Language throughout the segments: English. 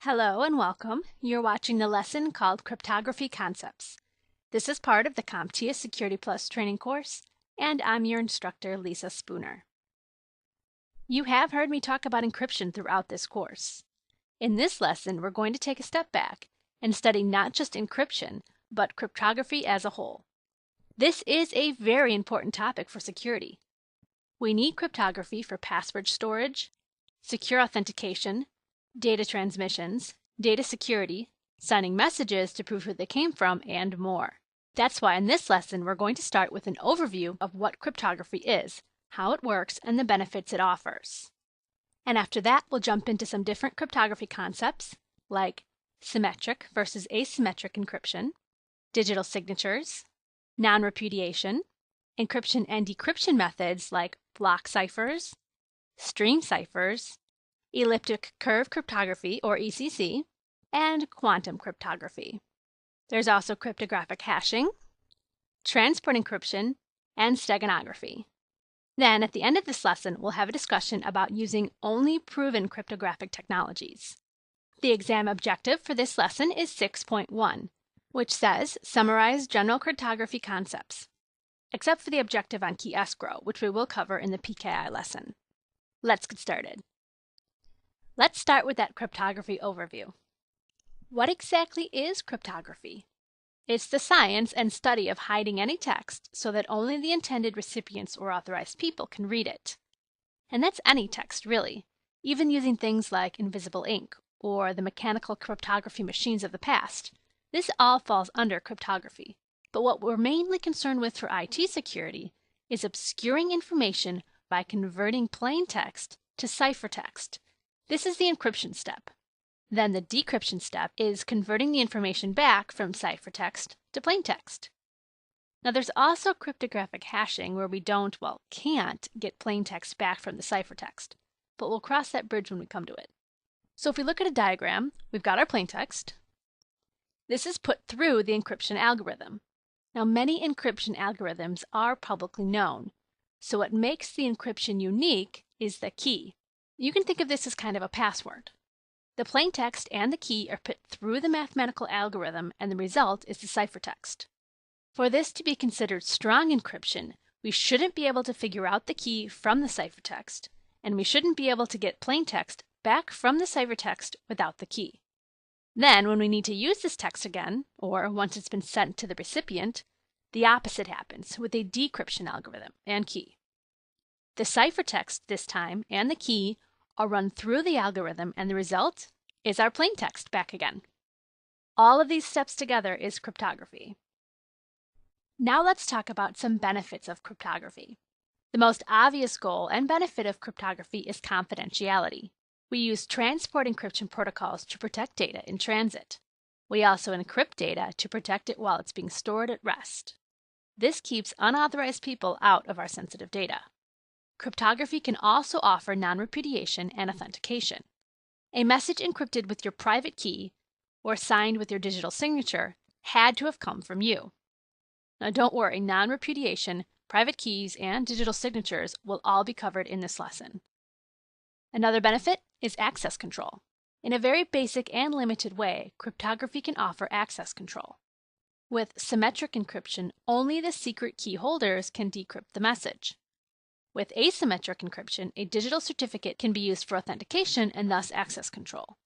Hello and welcome. You're watching the lesson called Cryptography Concepts. This is part of the CompTIA Security Plus training course, and I'm your instructor, Lisa Spooner. You have heard me talk about encryption throughout this course. In this lesson, we're going to take a step back and study not just encryption, but cryptography as a whole. This is a very important topic for security. We need cryptography for password storage, secure authentication, data transmissions, data security, signing messages to prove who they came from, and more. That's why in this lesson we're going to start with an overview of what cryptography is, how it works, and the benefits it offers. And after that we'll jump into some different cryptography concepts like symmetric versus asymmetric encryption, digital signatures, non-repudiation, encryption and decryption methods like block ciphers, stream ciphers, elliptic curve cryptography, or ECC, and quantum cryptography. There's also cryptographic hashing, transport encryption, and steganography. Then, at the end of this lesson, we'll have a discussion about using only proven cryptographic technologies. The exam objective for this lesson is 6.1, which says, summarize general cryptography concepts, except for the objective on key escrow, which we will cover in the PKI lesson. Let's get started. Let's start with that cryptography overview. What exactly is cryptography? It's the science and study of hiding any text so that only the intended recipients or authorized people can read it. And that's any text, really, even using things like invisible ink or the mechanical cryptography machines of the past. This all falls under cryptography. But what we're mainly concerned with for IT security is obscuring information by converting plain text to ciphertext. This is the encryption step. Then the decryption step is converting the information back from ciphertext to plaintext. Now there's also cryptographic hashing where we can't get plaintext back from the ciphertext, but we'll cross that bridge when we come to it. So if we look at a diagram, we've got our plaintext. This is put through the encryption algorithm. Now many encryption algorithms are publicly known, so what makes the encryption unique is the key. You can think of this as kind of a password. The plaintext and the key are put through the mathematical algorithm, and the result is the ciphertext. For this to be considered strong encryption, we shouldn't be able to figure out the key from the ciphertext, and we shouldn't be able to get plaintext back from the ciphertext without the key. Then, when we need to use this text again, or once it's been sent to the recipient, the opposite happens with a decryption algorithm and key. The ciphertext this time and the key are run through the algorithm, and the result is our plaintext back again. All of these steps together is cryptography. Now let's talk about some benefits of cryptography. The most obvious goal and benefit of cryptography is confidentiality. We use transport encryption protocols to protect data in transit. We also encrypt data to protect it while it's being stored at rest. This keeps unauthorized people out of our sensitive data. Cryptography can also offer non-repudiation and authentication. A message encrypted with your private key or signed with your digital signature had to have come from you. Now don't worry, non-repudiation, private keys, and digital signatures will all be covered in this lesson. Another benefit is access control. In a very basic and limited way, cryptography can offer access control. With symmetric encryption, only the secret key holders can decrypt the message. With asymmetric encryption, a digital certificate can be used for authentication and thus access control.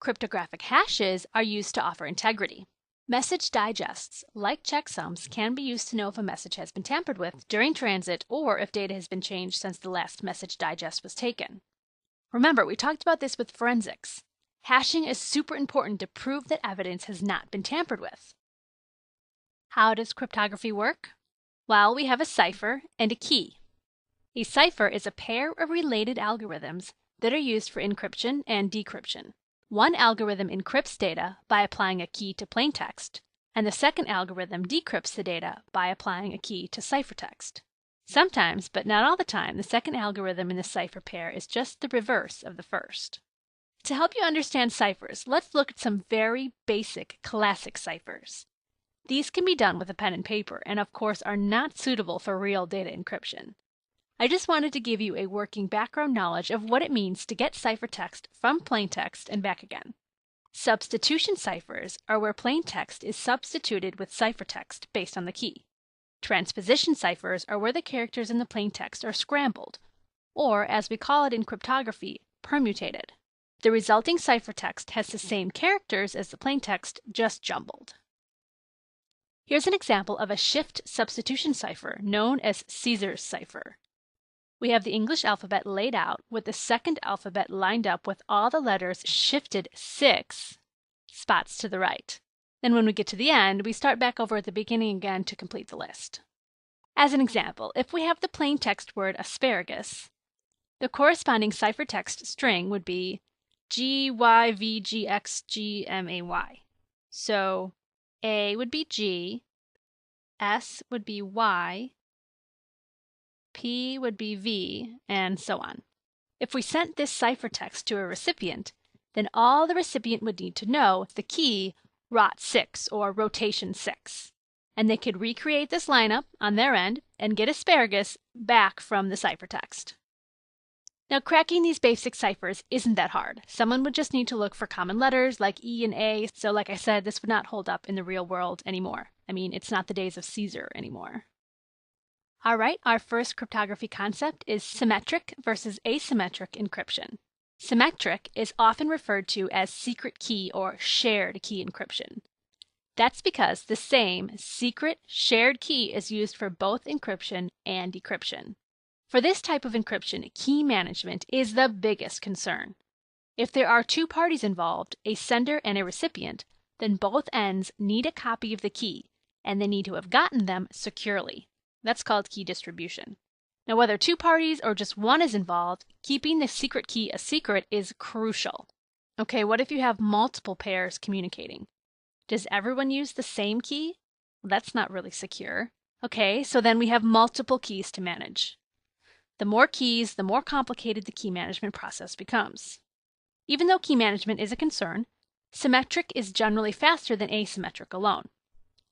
Cryptographic hashes are used to offer integrity. Message digests, like checksums, can be used to know if a message has been tampered with during transit or if data has been changed since the last message digest was taken. Remember, we talked about this with forensics. Hashing is super important to prove that evidence has not been tampered with. How does cryptography work? Well, we have a cipher and a key. A cipher is a pair of related algorithms that are used for encryption and decryption. One algorithm encrypts data by applying a key to plaintext, and the second algorithm decrypts the data by applying a key to ciphertext. Sometimes, but not all the time, the second algorithm in the cipher pair is just the reverse of the first. To help you understand ciphers, let's look at some very basic classic ciphers. These can be done with a pen and paper, and of course are not suitable for real data encryption. I just wanted to give you a working background knowledge of what it means to get ciphertext from plaintext and back again. Substitution ciphers are where plain text is substituted with ciphertext based on the key. Transposition ciphers are where the characters in the plain text are scrambled, or as we call it in cryptography, permutated. The resulting ciphertext has the same characters as the plain text, just jumbled. Here's an example of a shift substitution cipher known as Caesar's cipher. We have the English alphabet laid out with the second alphabet lined up with all the letters shifted 6 spots to the right. Then when we get to the end, we start back over at the beginning again to complete the list. As an example, if we have the plain text word asparagus, the corresponding ciphertext string would be GYVGXGMAY. So A would be G, S would be Y, P would be V, and so on. If we sent this ciphertext to a recipient, then all the recipient would need to know the key ROT6 or rotation 6, and they could recreate this lineup on their end and get asparagus back from the ciphertext. Now, cracking these basic ciphers isn't that hard. Someone would just need to look for common letters like E and A, so like I said, this would not hold up in the real world anymore. I mean, it's not the days of Caesar anymore. All right, our first cryptography concept is symmetric versus asymmetric encryption. Symmetric is often referred to as secret key or shared key encryption. That's because the same secret shared key is used for both encryption and decryption. For this type of encryption, key management is the biggest concern. If there are two parties involved, a sender and a recipient, then both ends need a copy of the key, and they need to have gotten them securely. That's called key distribution. Now, whether two parties or just one is involved, keeping the secret key a secret is crucial. Okay, what if you have multiple pairs communicating? Does everyone use the same key? Well, that's not really secure. Okay, so then we have multiple keys to manage. The more keys, the more complicated the key management process becomes. Even though key management is a concern, symmetric is generally faster than asymmetric alone.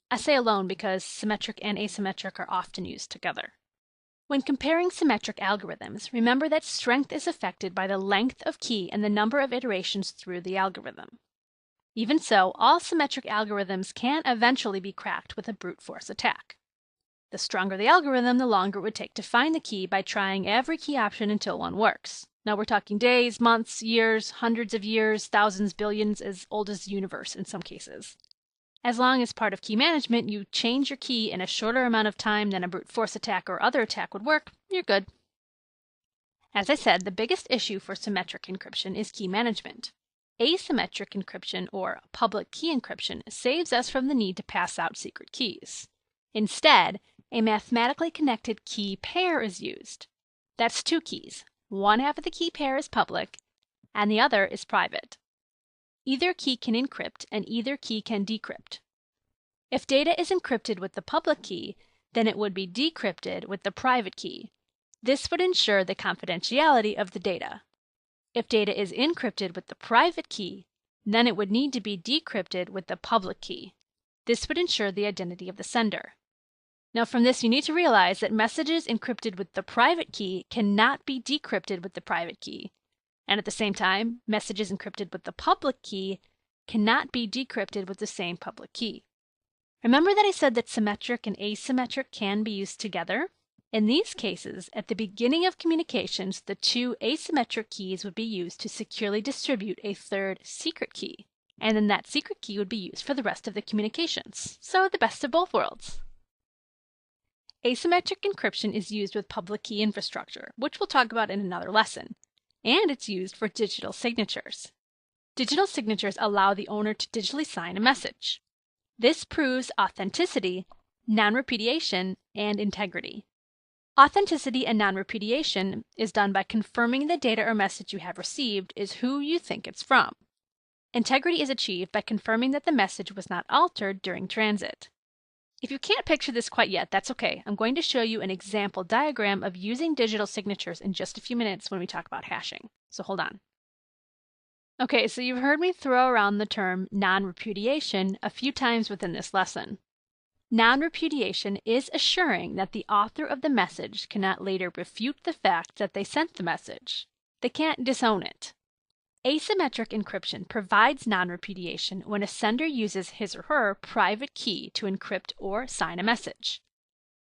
I say alone because symmetric and asymmetric are often used together. When comparing symmetric algorithms, remember that strength is affected by the length of key and the number of iterations through the algorithm. Even so, all symmetric algorithms can eventually be cracked with a brute force attack. The stronger the algorithm, the longer it would take to find the key by trying every key option until one works. Now we're talking days, months, years, hundreds of years, thousands, billions, as old as the universe in some cases. As long as part of key management you change your key in a shorter amount of time than a brute force attack or other attack would work, you're good. As I said, the biggest issue for symmetric encryption is key management. Asymmetric encryption, or public key encryption, saves us from the need to pass out secret keys. Instead, a mathematically connected key pair is used. That's two keys. One half of the key pair is public, and the other is private. Either key can encrypt, and either key can decrypt. If data is encrypted with the public key, then it would be decrypted with the private key. This would ensure the confidentiality of the data. If data is encrypted with the private key, then it would need to be decrypted with the public key. This would ensure the identity of the sender. Now, from this, you need to realize that messages encrypted with the private key cannot be decrypted with the private key. And at the same time, messages encrypted with the public key cannot be decrypted with the same public key. Remember that I said that symmetric and asymmetric can be used together? In these cases, at the beginning of communications, the two asymmetric keys would be used to securely distribute a third secret key. And then that secret key would be used for the rest of the communications. So the best of both worlds. Asymmetric encryption is used with public key infrastructure, which we'll talk about in another lesson. And it's used for digital signatures. Digital signatures allow the owner to digitally sign a message. This proves authenticity, non-repudiation, and integrity. Authenticity and non-repudiation is done by confirming the data or message you have received is who you think it's from. Integrity is achieved by confirming that the message was not altered during transit. If you can't picture this quite yet, that's okay. I'm going to show you an example diagram of using digital signatures in just a few minutes when we talk about hashing. So hold on. Okay, so you've heard me throw around the term non-repudiation a few times within this lesson. Non-repudiation is assuring that the author of the message cannot later refute the fact that they sent the message. They can't disown it. Asymmetric encryption provides non-repudiation when a sender uses his or her private key to encrypt or sign a message.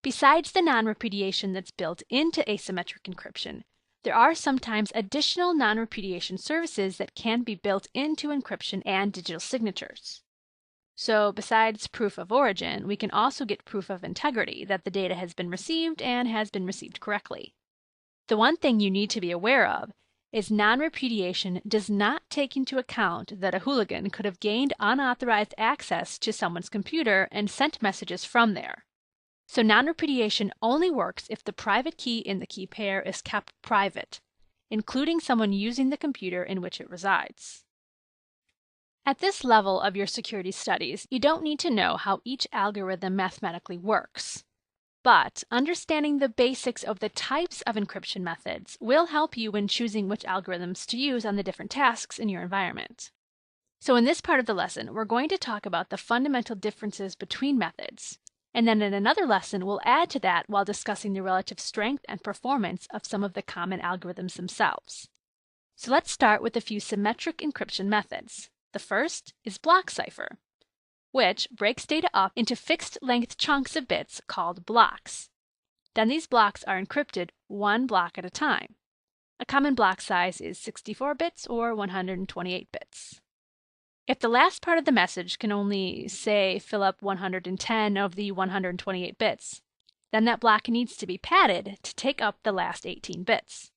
Besides the non-repudiation that's built into asymmetric encryption, there are sometimes additional non-repudiation services that can be built into encryption and digital signatures. So besides proof of origin, we can also get proof of integrity that the data has been received and has been received correctly. The one thing you need to be aware of is non-repudiation does not take into account that a hooligan could have gained unauthorized access to someone's computer and sent messages from there. So non-repudiation only works if the private key in the key pair is kept private, including someone using the computer in which it resides. At this level of your security studies, you don't need to know how each algorithm mathematically works. But understanding the basics of the types of encryption methods will help you when choosing which algorithms to use on the different tasks in your environment. So in this part of the lesson, we're going to talk about the fundamental differences between methods. And then in another lesson, we'll add to that while discussing the relative strength and performance of some of the common algorithms themselves. So let's start with a few symmetric encryption methods. The first is block cipher, which breaks data up into fixed-length chunks of bits called blocks. Then these blocks are encrypted one block at a time. A common block size is 64 bits or 128 bits. If the last part of the message can only, say, fill up 110 of the 128 bits, then that block needs to be padded to take up the last 18 bits.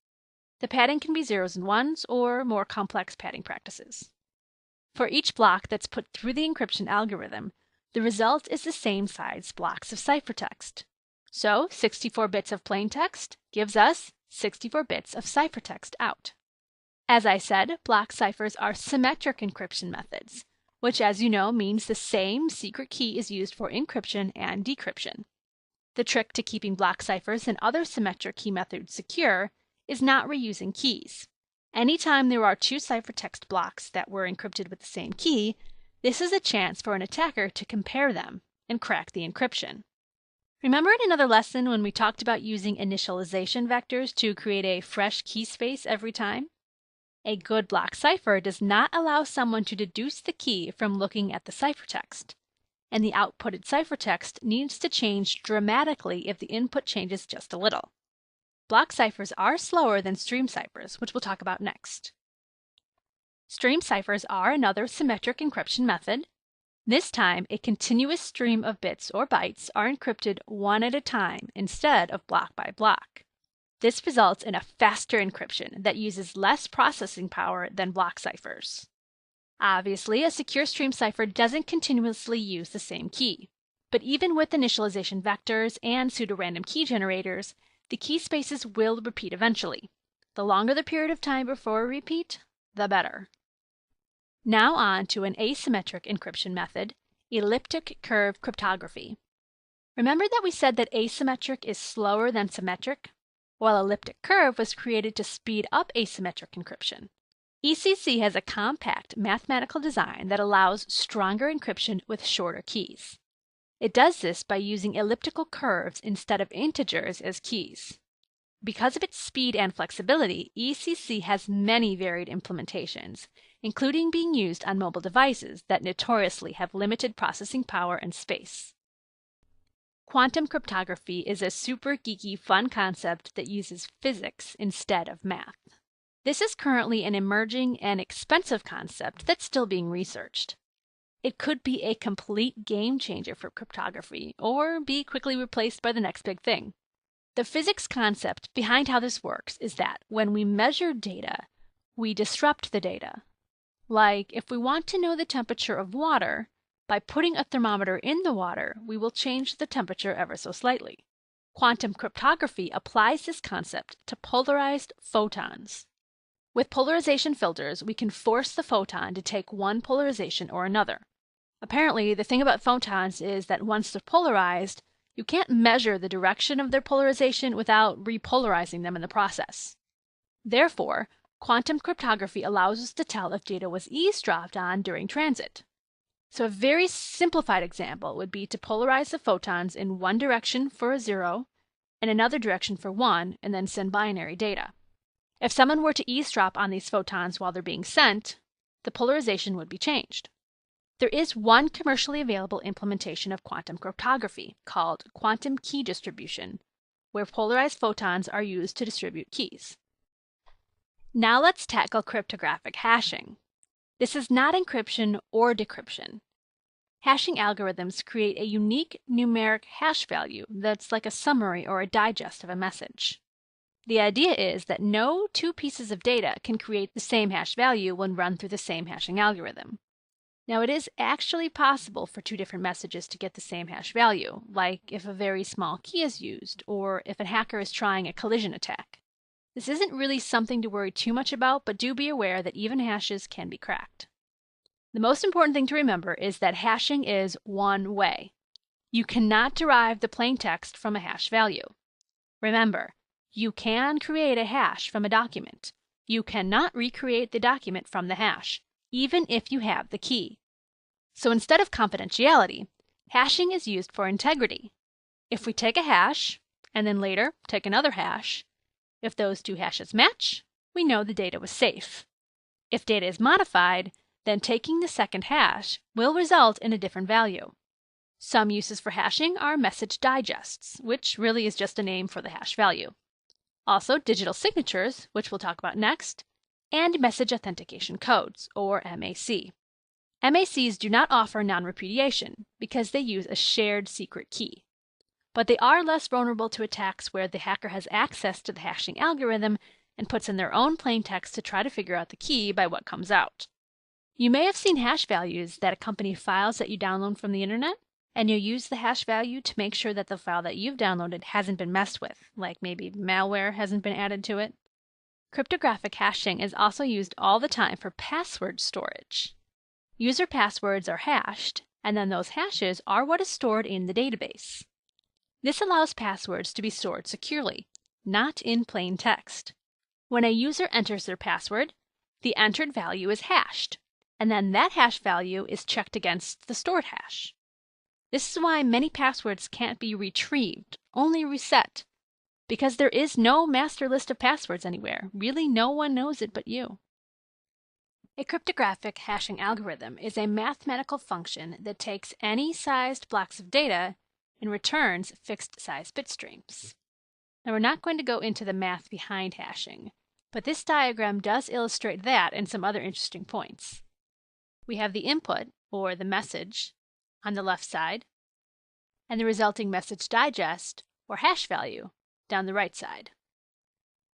The padding can be zeros and ones or more complex padding practices. For each block that's put through the encryption algorithm, the result is the same size blocks of ciphertext. So 64 bits of plain text gives us 64 bits of ciphertext out. As I said, block ciphers are symmetric encryption methods, which, as you know, means the same secret key is used for encryption and decryption. The trick to keeping block ciphers and other symmetric key methods secure is not reusing keys. Anytime there are two ciphertext blocks that were encrypted with the same key, this is a chance for an attacker to compare them and crack the encryption. Remember in another lesson when we talked about using initialization vectors to create a fresh key space every time? A good block cipher does not allow someone to deduce the key from looking at the ciphertext, and the outputted ciphertext needs to change dramatically if the input changes just a little. Block ciphers are slower than stream ciphers, which we'll talk about next. Stream ciphers are another symmetric encryption method. This time, a continuous stream of bits or bytes are encrypted one at a time instead of block by block. This results in a faster encryption that uses less processing power than block ciphers. Obviously, a secure stream cipher doesn't continuously use the same key. But even with initialization vectors and pseudorandom key generators, the key spaces will repeat eventually. The longer the period of time before a repeat, the better. Now on to an asymmetric encryption method, elliptic curve cryptography. Remember that we said that asymmetric is slower than symmetric? While elliptic curve was created to speed up asymmetric encryption. ECC has a compact mathematical design that allows stronger encryption with shorter keys. It does this by using elliptical curves instead of integers as keys. Because of its speed and flexibility, ECC has many varied implementations, including being used on mobile devices that notoriously have limited processing power and space. Quantum cryptography is a super geeky, fun concept that uses physics instead of math. This is currently an emerging and expensive concept that's still being researched. It could be a complete game changer for cryptography, or be quickly replaced by the next big thing. The physics concept behind how this works is that when we measure data, we disrupt the data. Like if we want to know the temperature of water, by putting a thermometer in the water, we will change the temperature ever so slightly. Quantum cryptography applies this concept to polarized photons. With polarization filters, we can force the photon to take one polarization or another. Apparently, the thing about photons is that once they're polarized, you can't measure the direction of their polarization without repolarizing them in the process. Therefore, quantum cryptography allows us to tell if data was eavesdropped on during transit. So a very simplified example would be to polarize the photons in one direction for a 0 and another direction for 1, and then send binary data. If someone were to eavesdrop on these photons while they're being sent, the polarization would be changed. There is one commercially available implementation of quantum cryptography called quantum key distribution, where polarized photons are used to distribute keys. Now let's tackle cryptographic hashing. This is not encryption or decryption. Hashing algorithms create a unique numeric hash value that's like a summary or a digest of a message. The idea is that no two pieces of data can create the same hash value when run through the same hashing algorithm. Now, it is actually possible for two different messages to get the same hash value, like if a very small key is used, or if a hacker is trying a collision attack. This isn't really something to worry too much about, but do be aware that even hashes can be cracked. The most important thing to remember is that hashing is one way. You cannot derive the plain text from a hash value. Remember, you can create a hash from a document. You cannot recreate the document from the hash, even if you have the key. So instead of confidentiality, hashing is used for integrity. If we take a hash, and then later take another hash, if those two hashes match, we know the data was safe. If data is modified, then taking the second hash will result in a different value. Some uses for hashing are message digests, which really is just a name for the hash value. Also digital signatures, which we'll talk about next, and message authentication codes, or MAC. MACs do not offer non-repudiation because they use a shared secret key. But they are less vulnerable to attacks where the hacker has access to the hashing algorithm and puts in their own plain text to try to figure out the key by what comes out. You may have seen hash values that accompany files that you download from the internet, and you'll use the hash value to make sure that the file that you've downloaded hasn't been messed with, like maybe malware hasn't been added to it. Cryptographic hashing is also used all the time for password storage. User passwords are hashed, and then those hashes are what is stored in the database. This allows passwords to be stored securely, not in plain text. When a user enters their password, the entered value is hashed, and then that hash value is checked against the stored hash. This is why many passwords can't be retrieved, only reset, because there is no master list of passwords anywhere. Really, no one knows it but you. A cryptographic hashing algorithm is a mathematical function that takes any sized blocks of data and returns fixed size bit streams. Now, we're not going to go into the math behind hashing, but this diagram does illustrate that and some other interesting points. We have the input, or the message, on the left side, and the resulting message digest, or hash value, down the right side.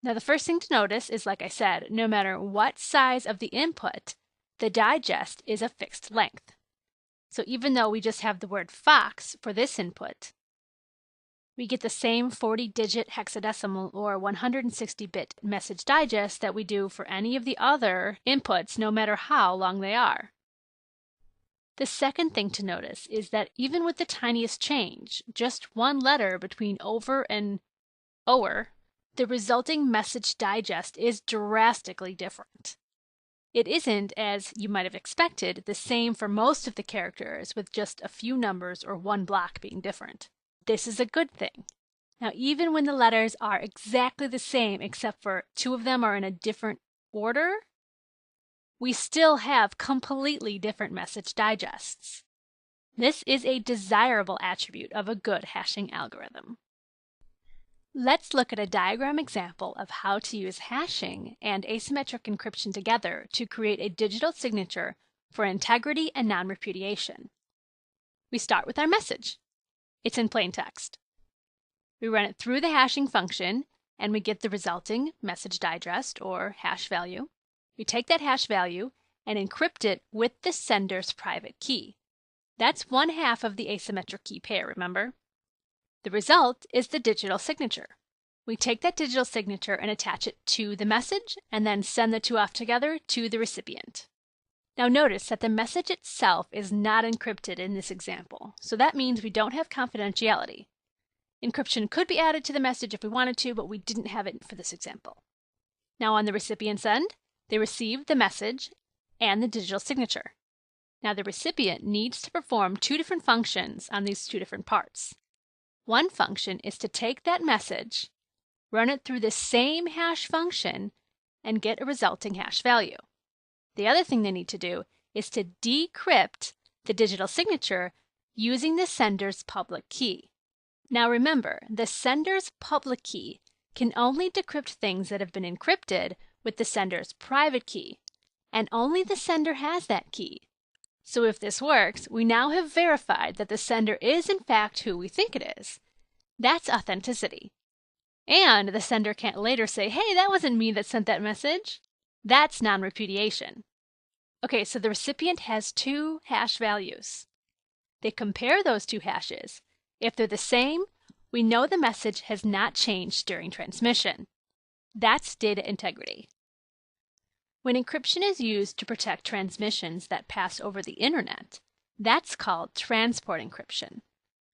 Now, the first thing to notice is, like I said, no matter what size of the input, the digest is a fixed length. So even though we just have the word fox for this input, we get the same 40-digit hexadecimal or 160-bit message digest that we do for any of the other inputs, no matter how long they are. The second thing to notice is that even with the tiniest change, just one letter between over and o'er, the resulting message digest is drastically different. It isn't, as you might have expected, the same for most of the characters with just a few numbers or one block being different. This is a good thing. Now, even when the letters are exactly the same except for two of them are in a different order, we still have completely different message digests. This is a desirable attribute of a good hashing algorithm. Let's look at a diagram example of how to use hashing and asymmetric encryption together to create a digital signature for integrity and non-repudiation. We start with our message. It's in plain text. We run it through the hashing function, and we get the resulting message digest, or hash value. We take that hash value and encrypt it with the sender's private key. That's one half of the asymmetric key pair, remember? The result is the digital signature. We take that digital signature and attach it to the message, and then send the two off together to the recipient. Now notice that the message itself is not encrypted in this example, so that means we don't have confidentiality. Encryption could be added to the message if we wanted to, but we didn't have it for this example. Now on the recipient's end, they receive the message and the digital signature. Now the recipient needs to perform two different functions on these two different parts. One function is to take that message, run it through the same hash function, and get a resulting hash value. The other thing they need to do is to decrypt the digital signature using the sender's public key. Now remember, the sender's public key can only decrypt things that have been encrypted with the sender's private key, and only the sender has that key. So if this works, we now have verified that the sender is in fact who we think it is. That's authenticity. And the sender can't later say, hey, that wasn't me that sent that message. That's non-repudiation. Okay, so the recipient has two hash values. They compare those two hashes. If they're the same, we know the message has not changed during transmission. That's data integrity. When encryption is used to protect transmissions that pass over the internet, that's called transport encryption.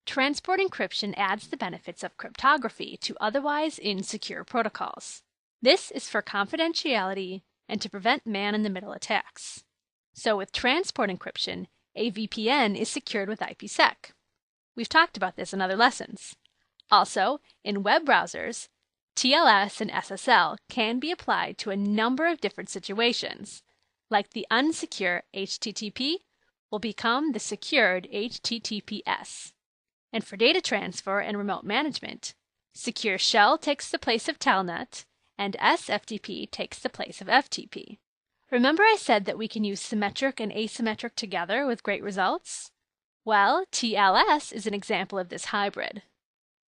Transport encryption adds the benefits of cryptography to otherwise insecure protocols. This is for confidentiality and to prevent man-in-the-middle attacks. So with transport encryption, a VPN is secured with IPsec. We've talked about this in other lessons. Also, in web browsers, TLS and SSL can be applied to a number of different situations, like the unsecure HTTP will become the secured HTTPS. And for data transfer and remote management, secure shell takes the place of telnet, and SFTP takes the place of FTP. Remember I said that we can use symmetric and asymmetric together with great results? Well, TLS is an example of this hybrid.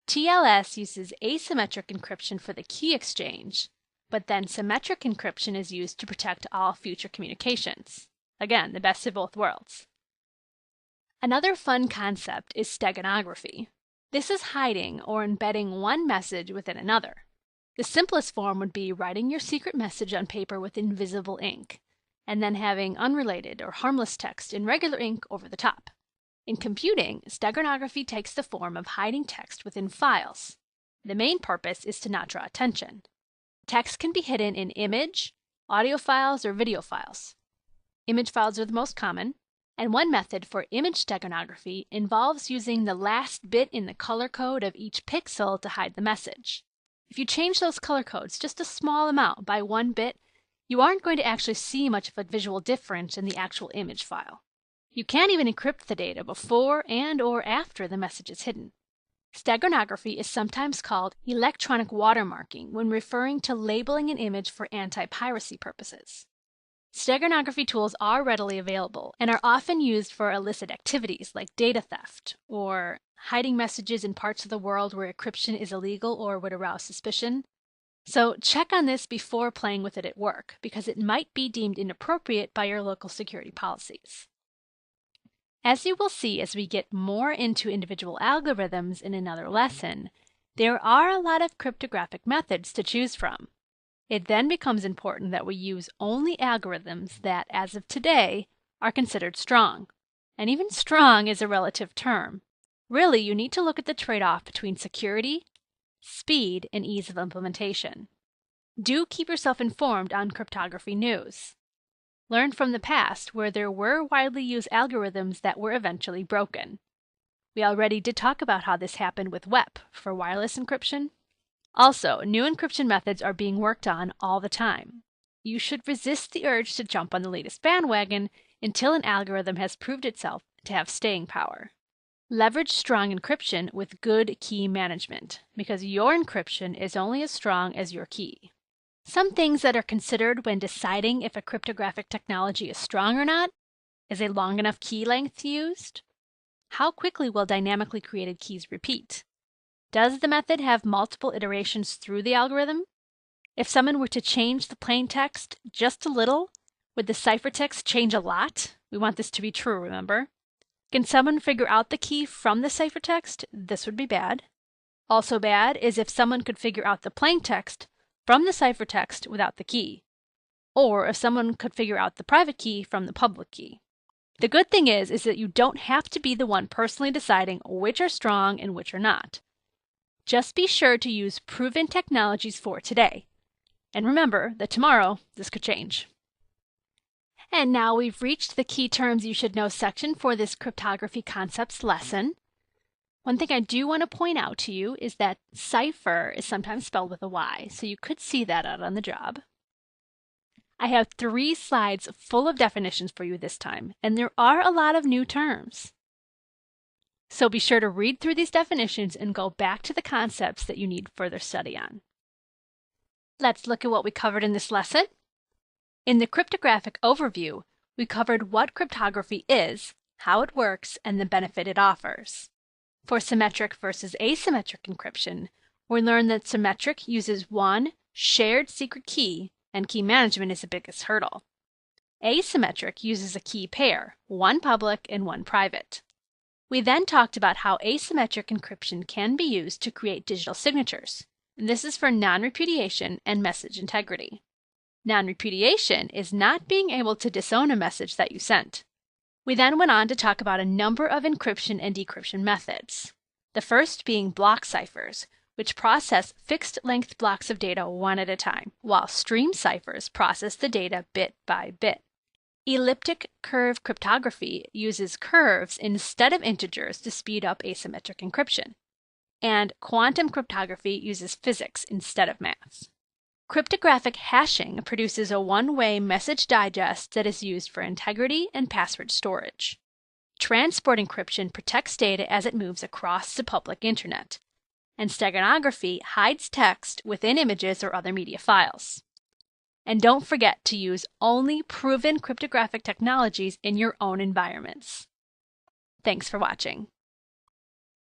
TLS uses asymmetric encryption for the key exchange, but then symmetric encryption is used to protect all future communications. Again, the best of both worlds. Another fun concept is steganography. This is hiding or embedding one message within another. The simplest form would be writing your secret message on paper with invisible ink, and then having unrelated or harmless text in regular ink over the top. In computing, steganography takes the form of hiding text within files. The main purpose is to not draw attention. Text can be hidden in image, audio files, or video files. Image files are the most common, and one method for image steganography involves using the last bit in the color code of each pixel to hide the message. If you change those color codes just a small amount by 1 bit, you aren't going to actually see much of a visual difference in the actual image file. You can't even encrypt the data before and/or after the message is hidden. Steganography is sometimes called electronic watermarking when referring to labeling an image for anti-piracy purposes. Steganography tools are readily available and are often used for illicit activities like data theft or hiding messages in parts of the world where encryption is illegal or would arouse suspicion. So check on this before playing with it at work, because it might be deemed inappropriate by your local security policies. As you will see as we get more into individual algorithms in another lesson, there are a lot of cryptographic methods to choose from. It then becomes important that we use only algorithms that, as of today, are considered strong. And even strong is a relative term. Really, you need to look at the trade-off between security, speed, and ease of implementation. Do keep yourself informed on cryptography news. Learn from the past where there were widely used algorithms that were eventually broken. We already did talk about how this happened with WEP for wireless encryption. Also, new encryption methods are being worked on all the time. You should resist the urge to jump on the latest bandwagon until an algorithm has proved itself to have staying power. Leverage strong encryption with good key management, because your encryption is only as strong as your key. Some things that are considered when deciding if a cryptographic technology is strong or not is a long enough key length used. How quickly will dynamically created keys repeat? Does the method have multiple iterations through the algorithm? If someone were to change the plain text just a little, would the ciphertext change a lot? We want this to be true, remember? Can someone figure out the key from the ciphertext? This would be bad. Also bad is if someone could figure out the plain text from the ciphertext without the key, or if someone could figure out the private key from the public key. The good thing is that you don't have to be the one personally deciding which are strong and which are not. Just be sure to use proven technologies for today. And remember that tomorrow this could change. And now we've reached the key terms you should know section for this Cryptography Concepts lesson. One thing I do want to point out to you is that cipher is sometimes spelled with a Y, so you could see that out on the job. I have 3 slides full of definitions for you this time, and there are a lot of new terms. So be sure to read through these definitions and go back to the concepts that you need further study on. Let's look at what we covered in this lesson. In the Cryptographic Overview, we covered what cryptography is, how it works, and the benefit it offers. For symmetric versus asymmetric encryption, we learned that symmetric uses one shared secret key, and key management is the biggest hurdle. Asymmetric uses a key pair, one public and one private. We then talked about how asymmetric encryption can be used to create digital signatures. This is for non-repudiation and message integrity. Non-repudiation is not being able to disown a message that you sent. We then went on to talk about a number of encryption and decryption methods. The first being block ciphers, which process fixed-length blocks of data one at a time, while stream ciphers process the data bit by bit. Elliptic curve cryptography uses curves instead of integers to speed up asymmetric encryption. And quantum cryptography uses physics instead of math. Cryptographic hashing produces a one-way message digest that is used for integrity and password storage. Transport encryption protects data as it moves across the public internet. And steganography hides text within images or other media files. And don't forget to use only proven cryptographic technologies in your own environments. Thanks for watching.